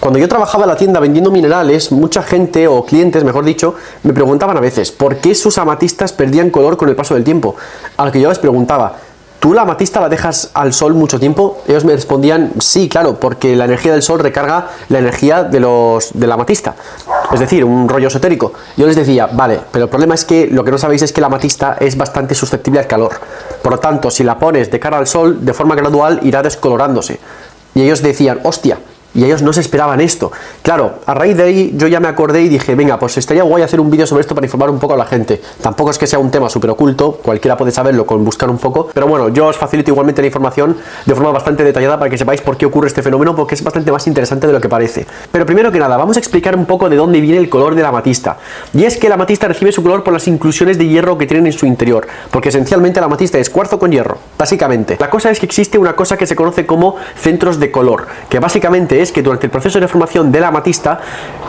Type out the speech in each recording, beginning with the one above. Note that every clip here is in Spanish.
Cuando yo trabajaba en la tienda vendiendo minerales, mucha gente, o clientes mejor dicho, me preguntaban a veces ¿por qué sus amatistas perdían color con el paso del tiempo? A lo que yo les preguntaba, ¿tú la amatista la dejas al sol mucho tiempo? Ellos me respondían, sí, claro, porque la energía del sol recarga la energía de la amatista. Es decir, un rollo esotérico. Yo les decía, vale, pero el problema es que lo que no sabéis es que la amatista es bastante susceptible al calor. Por lo tanto, si la pones de cara al sol, de forma gradual irá descolorándose. Y ellos decían, hostia, y ellos no se esperaban esto. Claro, a raíz de ahí yo ya me acordé y dije, venga, pues estaría guay hacer un vídeo sobre esto para informar un poco a la gente. Tampoco es que sea un tema súper oculto, cualquiera puede saberlo con buscar un poco, pero bueno, yo os facilito igualmente la información de forma bastante detallada para que sepáis por qué ocurre este fenómeno, porque es bastante más interesante de lo que parece. Pero primero que nada, vamos a explicar un poco de dónde viene el color de la amatista. Y es que la amatista recibe su color por las inclusiones de hierro que tienen en su interior, porque esencialmente la amatista es cuarzo con hierro, básicamente. La cosa es que existe una cosa que se conoce como centros de color, que básicamente es que durante el proceso de formación de la amatista,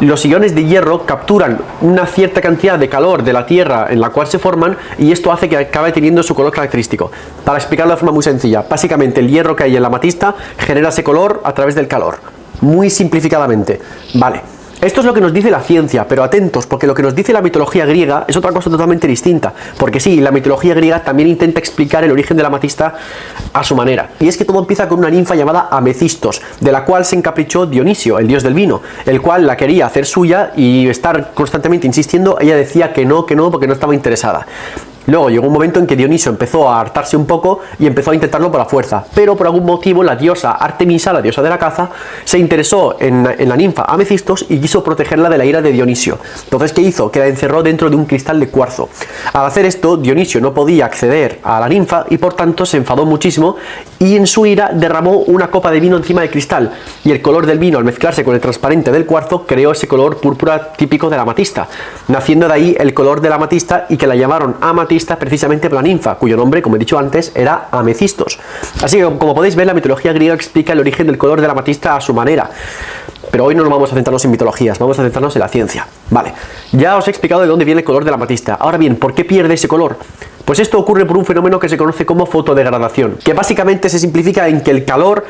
los iones de hierro capturan una cierta cantidad de calor de la tierra en la cual se forman y esto hace que acabe teniendo su color característico. Para explicarlo de forma muy sencilla, básicamente el hierro que hay en la amatista genera ese color a través del calor. Muy simplificadamente. Vale. Esto es lo que nos dice la ciencia, pero atentos, porque lo que nos dice la mitología griega es otra cosa totalmente distinta. Porque sí, la mitología griega también intenta explicar el origen de la amatista a su manera. Y es que todo empieza con una ninfa llamada Amecistos, de la cual se encaprichó Dionisio, el dios del vino, el cual la quería hacer suya y estar constantemente insistiendo. Ella decía que no, porque no estaba interesada. Luego llegó un momento en que Dionisio empezó a hartarse un poco y empezó a intentarlo por la fuerza, pero por algún motivo la diosa Artemisa, la diosa de la caza, se interesó en la ninfa Amecistos y quiso protegerla de la ira de Dionisio. Entonces, ¿qué hizo? Que la encerró dentro de un cristal de cuarzo. Al hacer esto, Dionisio no podía acceder a la ninfa y por tanto se enfadó muchísimo y en su ira derramó una copa de vino encima del cristal, y el color del vino al mezclarse con el transparente del cuarzo creó ese color púrpura típico de la amatista, naciendo de ahí el color de la amatista y que la llamaron amatista precisamente por la ninfa, cuyo nombre, como he dicho antes, era Amecistos. Así que, como podéis ver, la mitología griega explica el origen del color de la amatista a su manera. Pero hoy no nos vamos a centrarnos en mitologías, vamos a centrarnos en la ciencia. Vale, ya os he explicado de dónde viene el color de la amatista. Ahora bien, ¿por qué pierde ese color? Pues esto ocurre por un fenómeno que se conoce como fotodegradación, que básicamente se simplifica en que el calor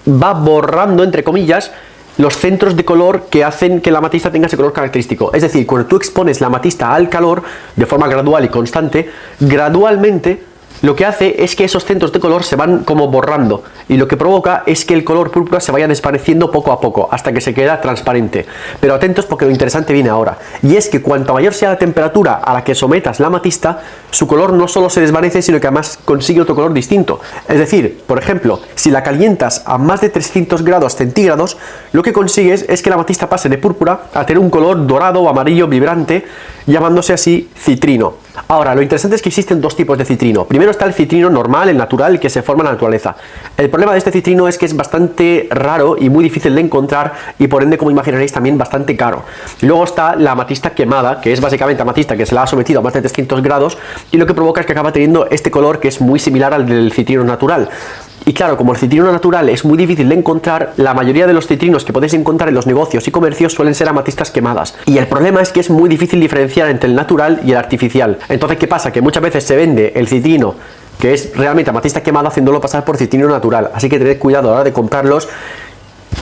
va borrando, entre comillas, los centros de color que hacen que la amatista tenga ese color característico. Es decir, cuando tú expones la amatista al calor de forma gradual y constante, gradualmente lo que hace es que esos centros de color se van como borrando, y lo que provoca es que el color púrpura se vaya desvaneciendo poco a poco hasta que se queda transparente. Pero atentos, porque lo interesante viene ahora, y es que cuanto mayor sea la temperatura a la que sometas la amatista, su color no solo se desvanece, sino que además consigue otro color distinto. Es decir, por ejemplo, si la calientas a más de 300 grados centígrados, lo que consigues es que la amatista pase de púrpura a tener un color dorado o amarillo vibrante, llamándose así citrino. Ahora, lo interesante es que existen dos tipos de citrino. Primero está el citrino normal, el natural, que se forma en la naturaleza. El problema de este citrino es que es bastante raro y muy difícil de encontrar, y por ende, como imaginaréis, también bastante caro. Luego está la amatista quemada, que es básicamente amatista que se la ha sometido a más de 300 grados, y lo que provoca es que acaba teniendo este color que es muy similar al del citrino natural. Y claro, como el citrino natural es muy difícil de encontrar, la mayoría de los citrinos que podéis encontrar en los negocios y comercios suelen ser amatistas quemadas. Y el problema es que es muy difícil diferenciar entre el natural y el artificial. Entonces, ¿qué pasa? Que muchas veces se vende el citrino que es realmente amatista quemada haciéndolo pasar por citrino natural. Así que tened cuidado a la hora de comprarlos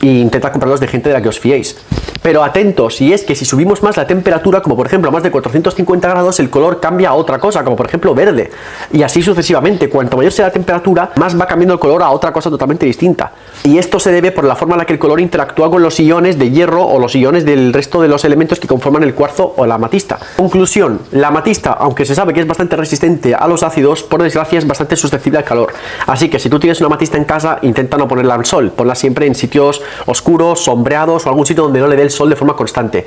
e intentad comprarlos de gente de la que os fiéis. Pero atentos, y es que si subimos más la temperatura, como por ejemplo a más de 450 grados, el color cambia a otra cosa, como por ejemplo verde. Y así sucesivamente, cuanto mayor sea la temperatura, más va cambiando el color a otra cosa totalmente distinta. Y esto se debe por la forma en la que el color interactúa con los iones de hierro o los iones del resto de los elementos que conforman el cuarzo o la amatista. Conclusión, la amatista, aunque se sabe que es bastante resistente a los ácidos, por desgracia es bastante susceptible al calor. Así que si tú tienes una amatista en casa, intenta no ponerla al sol, ponla siempre en sitios oscuros, sombreados o algún sitio donde no le dé el sol de forma constante.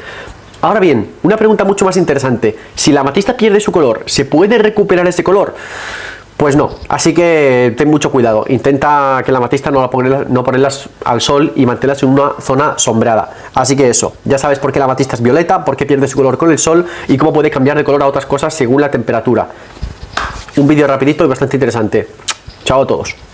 Ahora bien, una pregunta mucho más interesante: si la amatista pierde su color, ¿se puede recuperar ese color? Pues no, así que ten mucho cuidado, intenta que la amatista no ponerlas al sol y mantenerlas en una zona sombreada. Así que eso, ya sabes por qué la amatista es violeta, por qué pierde su color con el sol y cómo puede cambiar de color a otras cosas según la temperatura. Un vídeo rapidito y bastante interesante. Chao a todos.